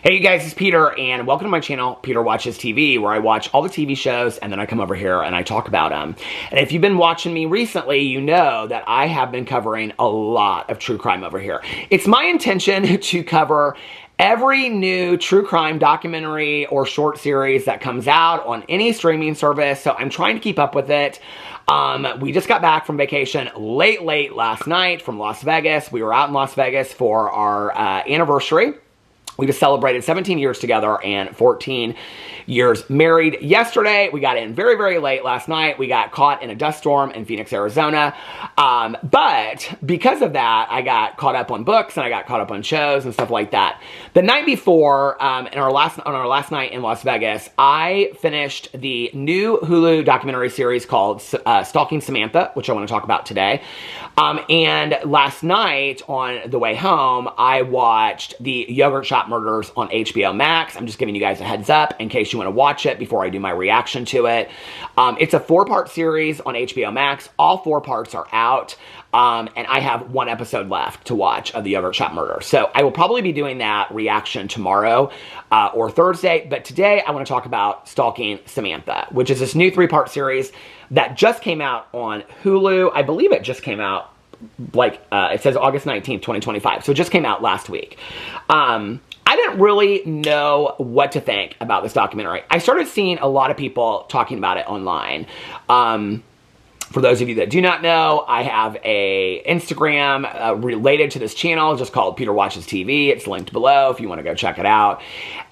Hey you guys, it's Peter, and welcome to my channel, Peter Watches TV, where I watch all the TV shows, and then I come over here and I talk about them. And if you've been watching me recently, you know that I have been covering a lot of true crime over here. It's my intention to cover every new true crime documentary or short series that comes out on any streaming service, so I'm trying to keep up with it. We just got back from vacation late last night from Las Vegas. We were out in Las Vegas for our anniversary. We just celebrated 17 years together and 14 years married yesterday. We got in very late last night. We got caught in a dust storm in Phoenix, Arizona. But because of that, I got caught up on books and I got caught up on shows and stuff like that. The night before, on our last night in Las Vegas, I finished the new Hulu documentary series called Stalking Samantha, which I want to talk about today. And last night on the way home, I watched the Yogurt Shop Murders on HBO Max. I'm just giving you guys a heads up in case you want to watch it before I do my reaction to it. It's a 4-part series on HBO Max. All 4 parts are out. And I have 1 episode left to watch of the Yogurt Shop Murder. So I will probably be doing that reaction tomorrow or Thursday. But today I want to talk about Stalking Samantha, which is this new 3-part series that just came out on Hulu. I believe it just came out, it says August 19th, 2025. So it just came out last week. I didn't really know what to think about this documentary. I started seeing a lot of people talking about it online. For those of you that do not know, I have a Instagram related to this channel just called Peter Watches TV. It's linked below if you want to go check it out.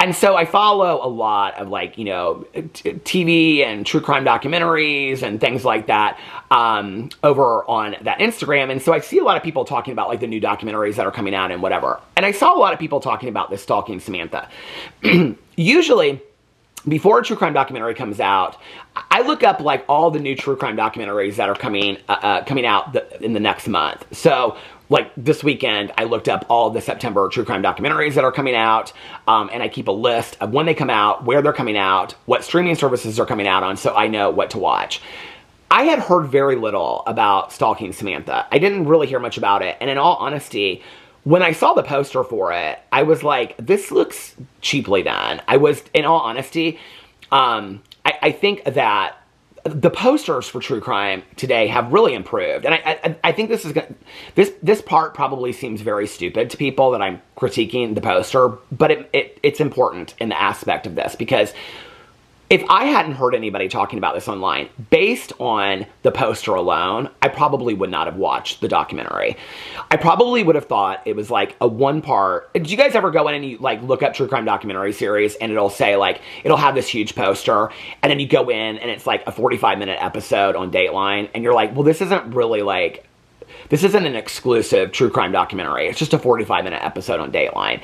And so I follow a lot of TV and true crime documentaries and things like that over on that Instagram. And so I see a lot of people talking about the new documentaries that are coming out and whatever. And I saw a lot of people talking about this Stalking Samantha. Usually, before a true crime documentary comes out, I look up all the new true crime documentaries that are coming out in the next month. So this weekend, I looked up all the September true crime documentaries that are coming out, and I keep a list of when they come out, where they're coming out, what streaming services they're coming out on, so I know what to watch. I had heard very little about Stalking Samantha. I didn't really hear much about it, and in all honesty, when I saw the poster for it, I was like, this looks cheaply done. In all honesty, I think that the posters for true crime today have really improved. And I think this part probably seems very stupid to people that I'm critiquing the poster, but it's important in the aspect of this because if I hadn't heard anybody talking about this online, based on the poster alone, I probably would not have watched the documentary. I probably would have thought it was a 1-part. Do you guys ever go in and you look up true crime documentary series and it'll say it'll have this huge poster and then you go in and it's a 45-minute episode on Dateline and you're like, well, this isn't really this isn't an exclusive true crime documentary. It's just a 45-minute episode on Dateline.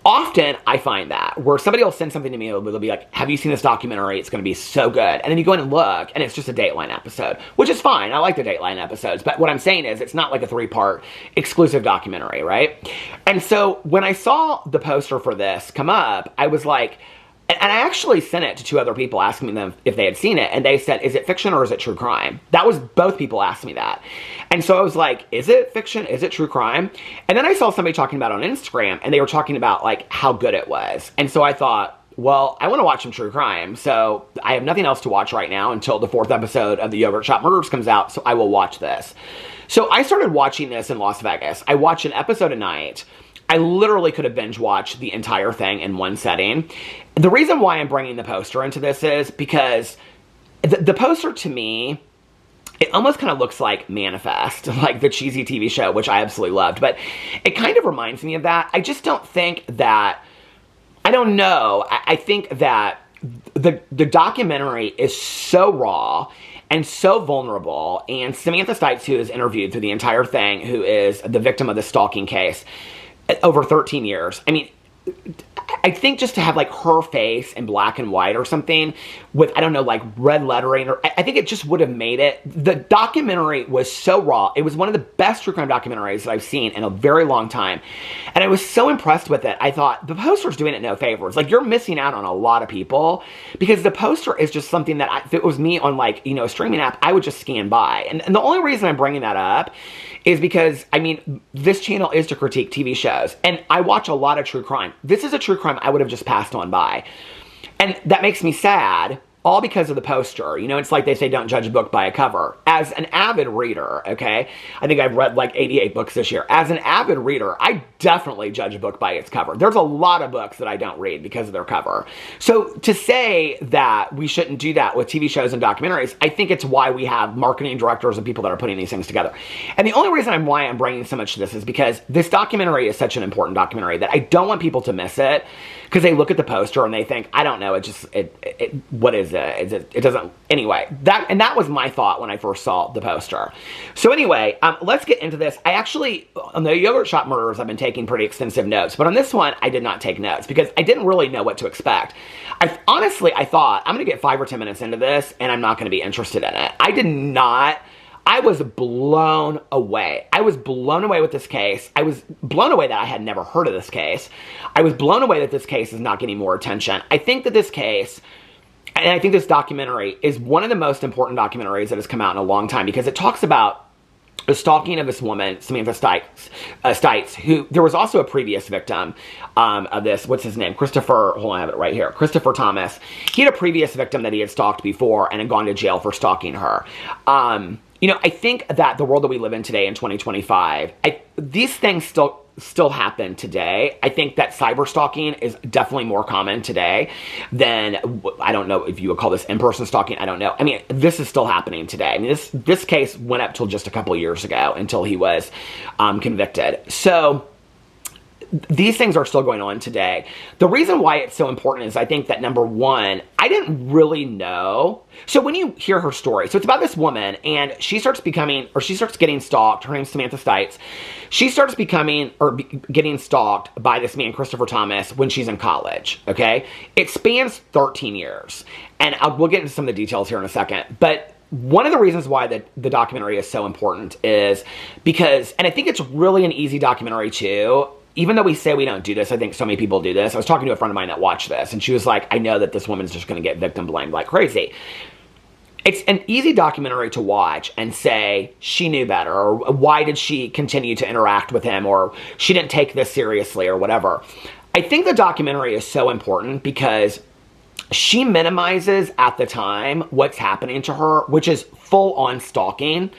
Often, I find that, where somebody will send something to me, they'll be like, have you seen this documentary? It's going to be so good. And then you go in and look, and it's just a Dateline episode, which is fine. I like the Dateline episodes. But what I'm saying is, it's not a 3-part exclusive documentary, right? And so, when I saw the poster for this come up, I was like, and I actually sent it to 2 other people asking them if they had seen it, and they said, is it fiction or is it true crime? Both people asked me that. And so I was like, is it fiction? Is it true crime? And then I saw somebody talking about it on Instagram, and they were talking about how good it was. And so I thought, well, I want to watch some true crime, so I have nothing else to watch right now until the 4th episode of the Yogurt Shop Murders comes out, so I will watch this. So I started watching this in Las Vegas. I watched an episode a night. I literally could have binge watched the entire thing in one setting. The reason why I'm bringing the poster into this is because the poster to me, it almost kind of looks like Manifest, the cheesy TV show, which I absolutely loved. But it kind of reminds me of that. I just don't think that, I don't know. I think that the documentary is so raw and so vulnerable. And Samantha Stites, who is interviewed through the entire thing, who is the victim of the stalking case, over 13 years. I mean, I think just to have her face in black and white or something with, I don't know, red lettering, or I think it just would have made it. The documentary was so raw. It was one of the best true crime documentaries that I've seen in a very long time. And I was so impressed with it. I thought the poster's doing it no favors. You're missing out on a lot of people because the poster is just something that if it was me on a streaming app, I would just scan by. And the only reason I'm bringing that up is because, I mean, this channel is to critique TV shows, and I watch a lot of true crime. This is a true crime time, I would have just passed on by. And that makes me sad, all because of the poster. You know, it's like they say, don't judge a book by a cover. As an avid reader, okay, I think I've read like 88 books this year. As an avid reader, I definitely judge a book by its cover. There's a lot of books that I don't read because of their cover. So to say that we shouldn't do that with TV shows and documentaries, I think it's why we have marketing directors and people that are putting these things together. And the only reason why I'm bringing so much to this is because this documentary is such an important documentary that I don't want people to miss it, because they look at the poster and they think, I don't know, what is it? It doesn't, anyway, that was my thought when I first saw the poster. So anyway, let's get into this. I actually, on the Yogurt Shop Murders, I've been taking pretty extensive notes, but on this one, I did not take notes because I didn't really know what to expect. Honestly, I thought, I'm going to get 5 or 10 minutes into this and I'm not going to be interested in it. I was blown away. I was blown away with this case. I was blown away that I had never heard of this case. I was blown away that this case is not getting more attention. I think that this case, and I think this documentary, is one of the most important documentaries that has come out in a long time, because it talks about the stalking of this woman, Samantha Stites, who, there was also a previous victim of this. What's his name? Christopher, hold on, I have it right here. Christopher Thomas. He had a previous victim that he had stalked before and had gone to jail for stalking her. You know, I think that the world that we live in today in 2025, these things still happen today. I think that cyber stalking is definitely more common today than, I don't know if you would call this in-person stalking, I don't know. I mean, this is still happening today. I mean, this case went up till just a couple years ago until he was convicted. So these things are still going on today. The reason why it's so important is I think that, number one, I didn't really know. So when you hear her story, so it's about this woman and she starts getting stalked. Her name's Samantha Stites. She starts getting stalked by this man, Christopher Thomas, when she's in college, okay? It spans 13 years. And we'll get into some of the details here in a second. But one of the reasons why the documentary is so important is because, and I think it's really an easy documentary too, even though we say we don't do this, I think so many people do this. I was talking to a friend of mine that watched this, and she was like, I know that this woman's just going to get victim blamed like crazy. It's an easy documentary to watch and say, she knew better, or why did she continue to interact with him, or she didn't take this seriously, or whatever. I think the documentary is so important because she minimizes at the time what's happening to her, which is full-on stalking,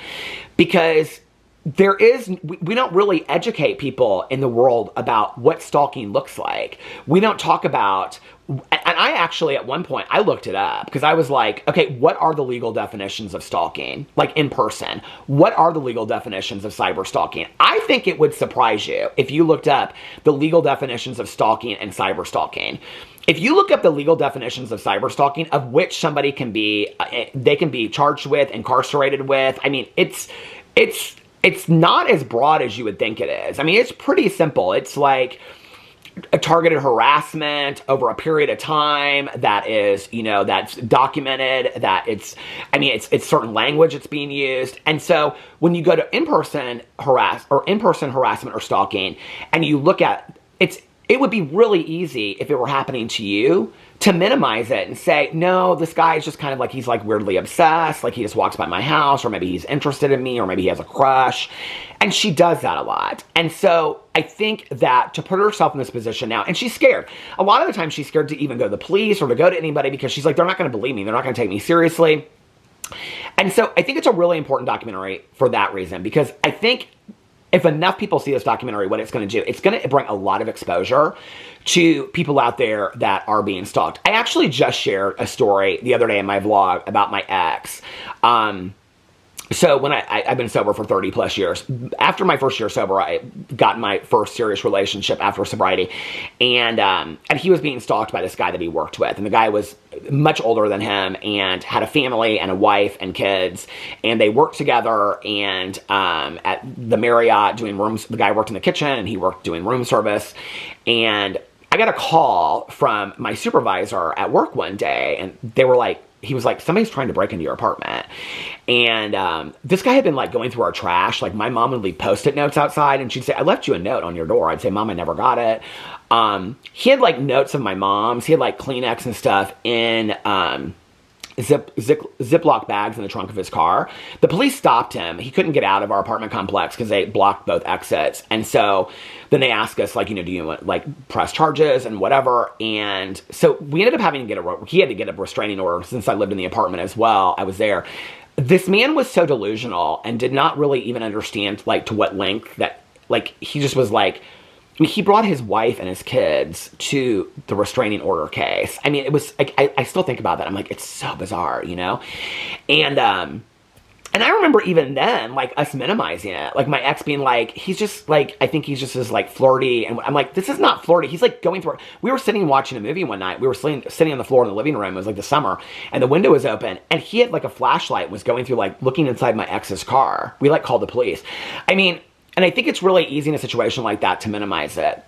because we don't really educate people in the world about what stalking looks like. We don't talk about, and I actually, at one point, I looked it up because I was like, okay, what are the legal definitions of stalking? Like in person, what are the legal definitions of cyber stalking? I think it would surprise you if you looked up the legal definitions of stalking and cyber stalking. If you look up the legal definitions of cyber stalking, of which somebody can be, they can be charged with, incarcerated with, I mean, it's not as broad as you would think it is. I mean, it's pretty simple. It's like a targeted harassment over a period of time that is, you know, that's documented, that it's certain language that's being used. And so when you go to in-person harassment or stalking, and you look at it would be really easy if it were happening to you to minimize it and say, no, this guy is just kind of like, he's like weirdly obsessed, like he just walks by my house, or maybe he's interested in me, or maybe he has a crush. And she does that a lot. And so I think that to put herself in this position now, and she's scared. A lot of the time she's scared to even go to the police or to go to anybody because she's like, they're not going to believe me. They're not going to take me seriously. And so I think it's a really important documentary for that reason, because I think if enough people see this documentary, what it's going to do, it's going to bring a lot of exposure to people out there that are being stalked. I actually just shared a story the other day in my vlog about my ex. So when I've been sober for 30 plus years. After my first year sober, I got my first serious relationship after sobriety. And he was being stalked by this guy that he worked with. And the guy was much older than him and had a family and a wife and kids. And they worked together, and at the Marriott doing rooms. The guy worked in the kitchen and he worked doing room service. And I got a call from my supervisor at work one day, and they were like, he was like, somebody's trying to break into your apartment. And this guy had been like going through our trash. Like my mom would leave Post-it notes outside, and she'd say, I left you a note on your door. I'd say, Mom, I never got it. He had like notes of my mom's. He had like Kleenex and stuff in Ziploc bags in the trunk of his car. The police stopped him. He couldn't get out of our apartment complex because they blocked both exits. And so then they asked us, like, do you want, like, press charges and whatever? And so we ended up having to he had to get a restraining order since I lived in the apartment as well. I was there. This man was so delusional and did not really even understand, like, to what length that, like, he just was like, I mean, he brought his wife and his kids to the restraining order case. I mean, it was, like, I still think about that. I'm like, it's so bizarre, And I remember even then, like, us minimizing it. Like, my ex being like, he's just, like, I think he's just as, like, flirty. And I'm like, this is not flirty. He's, like, going through. We were sitting watching a movie one night. We were sitting on the floor in the living room. It was, like, the summer. And the window was open. And he had, like, a flashlight and was going through, like, looking inside my ex's car. We, like, called the police. I mean, and I think it's really easy in a situation like that to minimize it.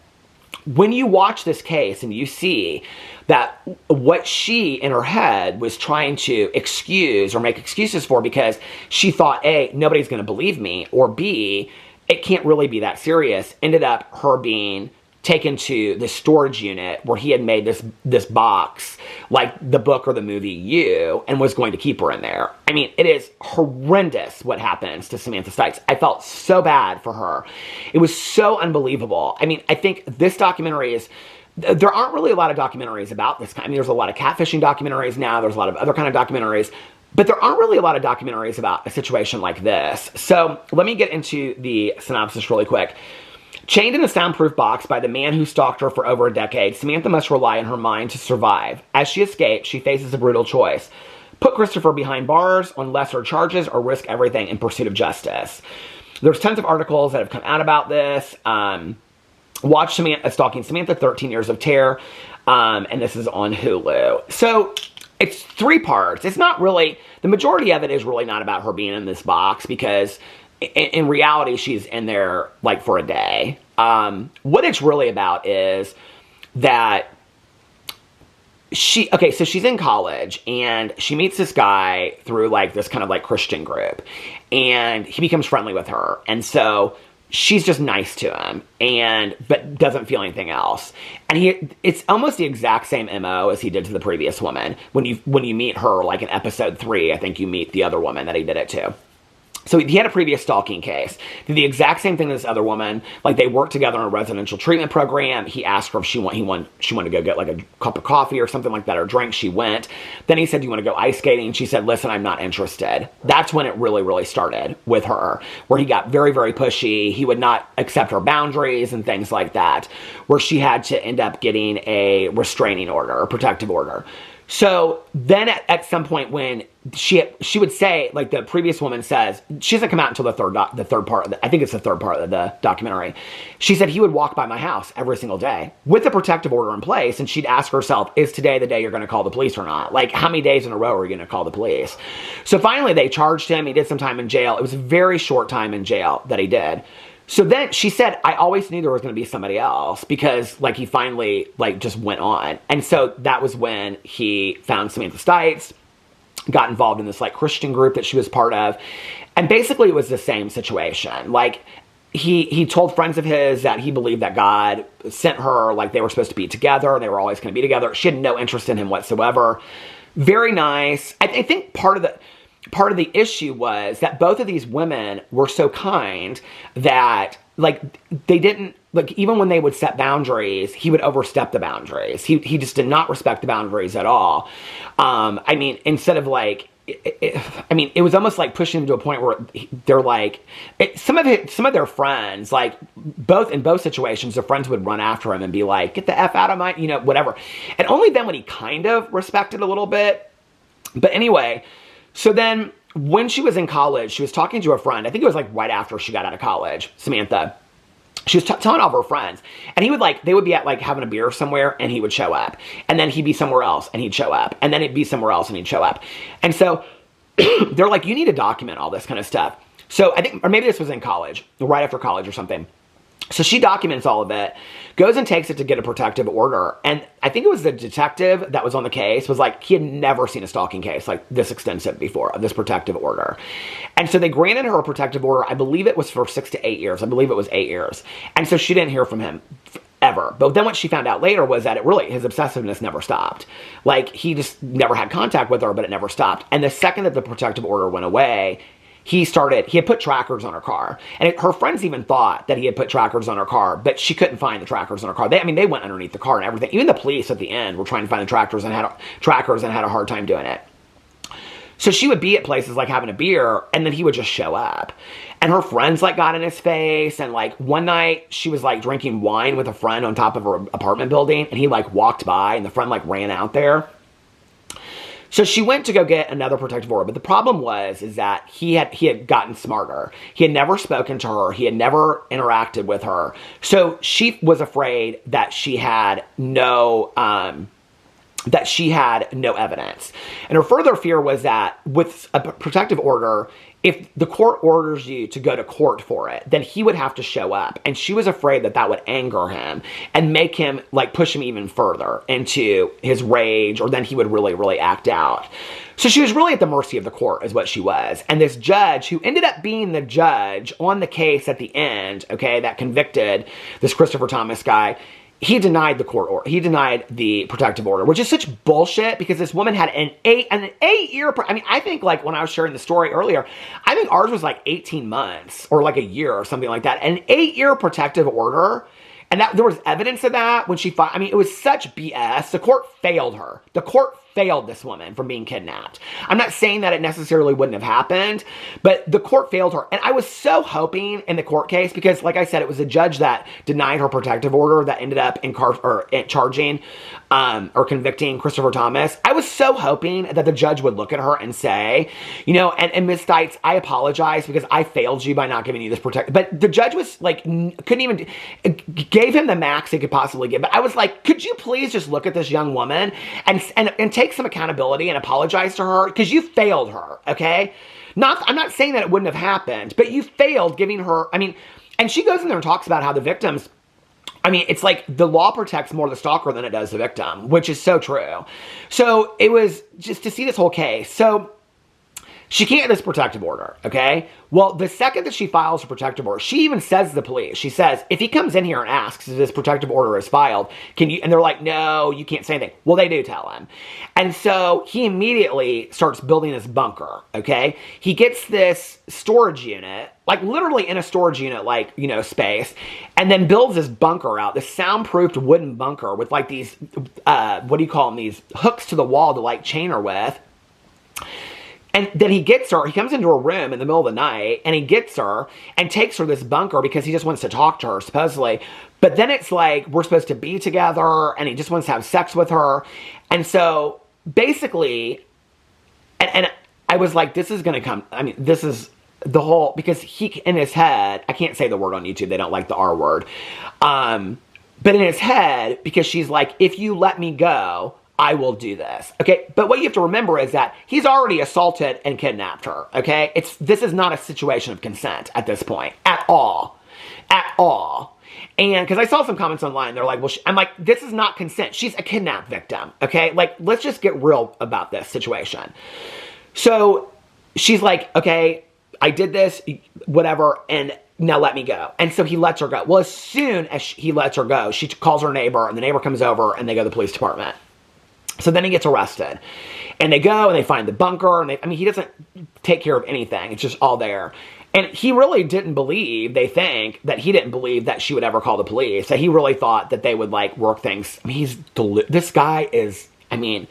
When you watch this case and you see that what she in her head was trying to excuse or make excuses for because she thought, A, nobody's going to believe me, or B, it can't really be that serious, ended up her being taken to the storage unit where he had made this box, like the book or the movie You, and was going to keep her in there. I mean, it is horrendous what happens to Samantha Stites. I felt so bad for her. It was so unbelievable. I mean, I think this documentary is, there aren't really a lot of documentaries about this kind. I mean, there's a lot of catfishing documentaries now. There's a lot of other kind of documentaries. But there aren't really a lot of documentaries about a situation like this. So let me get into the synopsis really quick. Chained in a soundproof box by the man who stalked her for over a decade, Samantha must rely on her mind to survive. As she escapes, she faces a brutal choice. Put Christopher behind bars on lesser charges or risk everything in pursuit of justice. There's tons of articles that have come out about this. Watch Stalking Samantha, 13 Years of Terror. And this is on Hulu. So it's 3 parts. It's not really, the majority of it is really not about her being in this box because in reality, she's in there, like, for a day. What it's really about is that so she's in college, and she meets this guy through, like, this kind of, like, Christian group. And he becomes friendly with her. And so she's just nice to him, but doesn't feel anything else. And it's almost the exact same MO as he did to the previous woman. When you meet her, like, in episode 3, I think you meet the other woman that he did it to. So he had a previous stalking case. Did the exact same thing to this other woman. Like, they worked together in a residential treatment program. He asked her if she wanted to go get, like, a cup of coffee or something like that, or drink. She went. Then he said, do you want to go ice skating? She said, listen, I'm not interested. That's when it really, really started with her, where he got very, very pushy. He would not accept her boundaries and things like that, where she had to end up getting a restraining order, a protective order. So then at some point when she would say, like the previous woman says, she doesn't come out until the third part, I think it's the third part of the documentary. She said he would walk by my house every single day with a protective order in place. And she'd ask herself, is today the day you're going to call the police or not? Like, how many days in a row are you going to call the police? So finally they charged him. He did some time in jail. It was a very short time in jail that he did. So then she said, I always knew there was going to be somebody else because, like, he finally, like, just went on. And so that was when he found Samantha Stites, got involved in this, like, Christian group that she was part of. And basically it was the same situation. Like, he told friends of his that he believed that God sent her, like, they were supposed to be together. They were always going to be together. She had no interest in him whatsoever. Very nice. I think part of the issue was that both of these women were so kind that, like, they didn't, like, even when they would set boundaries, he would overstep the boundaries. He just did not respect the boundaries at all. I mean, instead of, like, it was almost like pushing him to a point where they're like, some of their friends, like, in both situations, their friends would run after him and be like, get the F out of my, whatever. And only then would he kind of respected a little bit. But anyway, so then when she was in college, she was talking to a friend. I think it was, like, right after she got out of college, Samantha. She was telling all of her friends. And he would, like, they would be at, like, having a beer somewhere, and he would show up. And then he'd be somewhere else, and he'd show up. And then it'd be somewhere else, and he'd show up. And so they're like, you need to document all this kind of stuff. So I think, or maybe this was in college, right after college or something. So she documents all of it, goes and takes it to get a protective order. And I think it was the detective that was on the case was like, he had never seen a stalking case like this extensive before, of this protective order. And so they granted her a protective order. I believe it was for 6 to 8 years. I believe it was 8 years. And so she didn't hear from him ever. But then what she found out later was that his obsessiveness never stopped. Like, he just never had contact with her, but it never stopped. And the second that the protective order went away, he had put trackers on her car. And her friends even thought that he had put trackers on her car, but she couldn't find the trackers on her car. They went underneath the car and everything. Even the police at the end were trying to find the trackers and had a hard time doing it. So she would be at places like having a beer, and then he would just show up. And her friends like got in his face, and like one night she was like drinking wine with a friend on top of her apartment building, and he like walked by, and the friend like ran out there. So she went to go get another protective order, but the problem is that he had gotten smarter. He had never spoken to her. He had never interacted with her. So she was afraid that she had no evidence. And her further fear was that with a protective order, if the court orders you to go to court for it, then he would have to show up. And she was afraid that that would anger him and make him, like, push him even further into his rage, or then he would really, really act out. So she was really at the mercy of the court, is what she was. And this judge, who ended up being the judge on the case at the end, okay, that convicted this Christopher Thomas guy, he denied the court order. He denied the protective order, which is such bullshit, because this woman had an 8 year, I mean, I think, like, when I was sharing the story earlier, I think ours was like 18 months or like a year or something like that. An 8-year protective order. And that there was evidence of that when she fought. I mean, it was such BS. The court failed her. The court failed this woman from being kidnapped. I'm not saying that it necessarily wouldn't have happened, but the court failed her. And I was so hoping in the court case, because like I said, it was a judge that denied her protective order that ended up charging or convicting Christopher Thomas. I was so hoping that the judge would look at her and say, you know, and Ms. Stites, I apologize because I failed you by not giving you this protective. But the judge was like, couldn't even, gave him the max he could possibly give. But I was like, could you please just look at this young woman and take some accountability and apologize to her, because you failed her, okay? I'm not saying that it wouldn't have happened, but you failed giving her, I mean, and she goes in there and talks about how the victims, I mean, it's like the law protects more the stalker than it does the victim, which is so true. So it was just to see this whole case. So she can't get this protective order, okay? Well, the second that she files a protective order, she even says to the police, she says, if he comes in here and asks if this protective order is filed, can you, and they're like, no, you can't say anything. Well, they do tell him. And so he immediately starts building this bunker, okay? He gets this storage unit, like literally in a storage unit, like, you know, space, and then builds this bunker out, this soundproofed wooden bunker with like these, what do you call them? These hooks to the wall to like chain her with. And then he gets her, he comes into her room in the middle of the night, and he gets her and takes her to this bunker because he just wants to talk to her, supposedly. But then it's like, we're supposed to be together, and he just wants to have sex with her. And so, basically, and I was like, this is going to come, I mean, this is the whole, because he, in his head, I can't say the word on YouTube, they don't like the R word. But in his head, because she's like, if you let me go, I will do this, okay? But what you have to remember is that he's already assaulted and kidnapped her, okay? This is not a situation of consent at this point, at all. And because I saw some comments online, they're like, well, I'm like, this is not consent. She's a kidnapped victim, okay? Like, let's just get real about this situation. So she's like, okay, I did this, whatever, and now let me go. And so he lets her go. Well, as soon as he lets her go, she calls her neighbor, and the neighbor comes over, and they go to the police department. So then he gets arrested, and they go and they find the bunker, and I mean, he doesn't take care of anything. It's just all there. And he really didn't believe, they think, that he didn't believe that she would ever call the police. That he really thought that they would, like, work things. I mean, this guy is, I mean,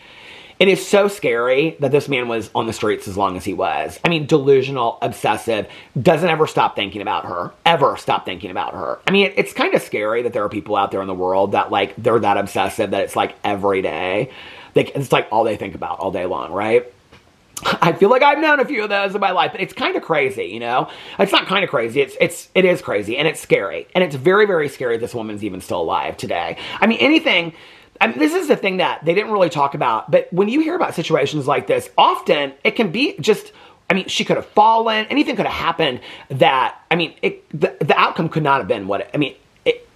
it is so scary that this man was on the streets as long as he was. I mean, delusional, obsessive, doesn't ever stop thinking about her. Ever stop thinking about her. I mean, it's kind of scary that there are people out there in the world that, like, they're that obsessive that it's, like, every day. It's like all they think about all day long, right? I feel like I've known a few of those in my life, but it's kind of crazy, you know? It's not kind of crazy. It is crazy, and it's scary. And it's very, very scary this woman's even still alive today. I mean, this is the thing that they didn't really talk about, but when you hear about situations like this, often it can be just, I mean, she could have fallen, anything could have happened that, I mean, the outcome could not have been what,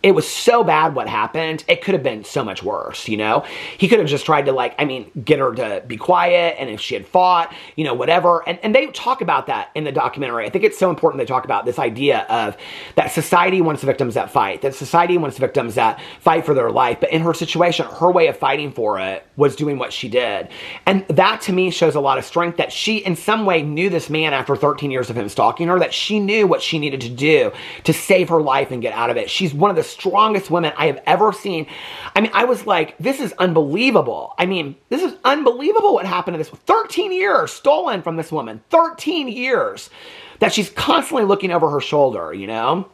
it was so bad what happened, it could have been so much worse, you know? He could have just tried to, like, I mean, get her to be quiet, and if she had fought, you know, whatever. And they talk about that in the documentary. I think it's so important they talk about this idea of that society wants victims that fight, that society wants victims that fight for their life. But in her situation, her way of fighting for it was doing what she did. And that, to me, shows a lot of strength, that she, in some way, knew this man after 13 years of him stalking her, that she knew what she needed to do to save her life and get out of it. She's one of the strongest women I have ever seen. I mean, I was like, this is unbelievable. I mean, this is unbelievable what happened to this. 13 years stolen from this woman. 13 years that she's constantly looking over her shoulder, you know?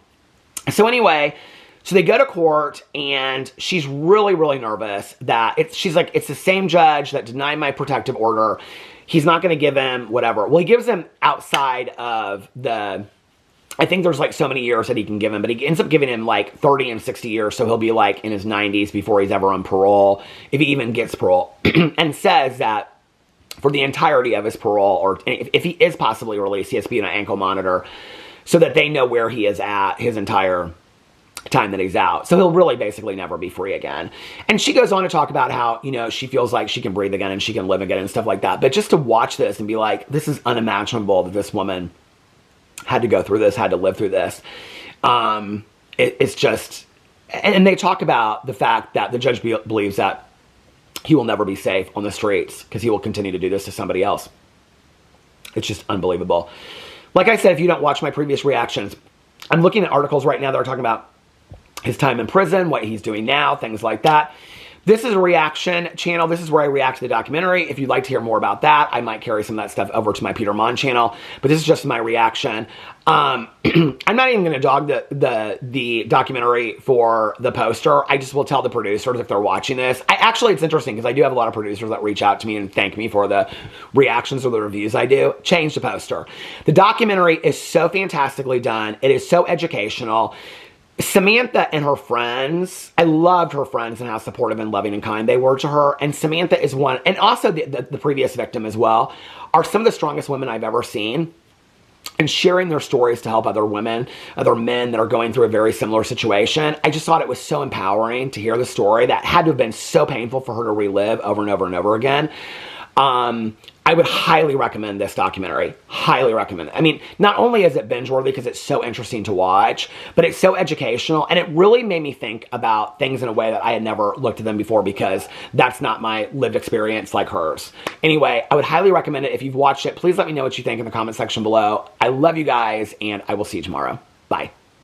So anyway, so they go to court, and she's really, really nervous that she's like, it's the same judge that denied my protective order. He's not going to give him whatever. Well, he gives him outside of the, I think there's like so many years that he can give him, but he ends up giving him like 30 and 60 years. So he'll be like in his 90s before he's ever on parole, if he even gets parole, and says that for the entirety of his parole, or if he is possibly released, he has to be on an ankle monitor so that they know where he is at his entire time that he's out. So he'll really basically never be free again. And she goes on to talk about how, you know, she feels like she can breathe again and she can live again and stuff like that. But just to watch this and be like, this is unimaginable that this woman had to go through this, had to live through this. It's just, and they talk about the fact that the judge believes that he will never be safe on the streets because he will continue to do this to somebody else. It's just unbelievable. Like I said, if you don't watch my previous reactions, I'm looking at articles right now that are talking about his time in prison, what he's doing now, things like that. This is a reaction channel. This is where I react to the documentary. If you'd like to hear more about that, I might carry some of that stuff over to my Peter Mon channel. But this is just my reaction. I'm not even going to dog the documentary for the poster. I just will tell the producers if they're watching this. Actually, it's interesting because I do have a lot of producers that reach out to me and thank me for the reactions or the reviews I do. Change the poster. The documentary is so fantastically done. It is so educational. Samantha and her friends, I loved her friends and how supportive and loving and kind they were to her. And Samantha is one, and also the previous victim as well, are some of the strongest women I've ever seen. And sharing their stories to help other women, other men that are going through a very similar situation. I just thought it was so empowering to hear the story that had to have been so painful for her to relive over and over and over again. I would highly recommend this documentary. Highly recommend it. I mean, not only is it binge-worthy because it's so interesting to watch, but it's so educational, and it really made me think about things in a way that I had never looked at them before because that's not my lived experience like hers. Anyway, I would highly recommend it. If you've watched it, please let me know what you think in the comment section below. I love you guys, and I will see you tomorrow.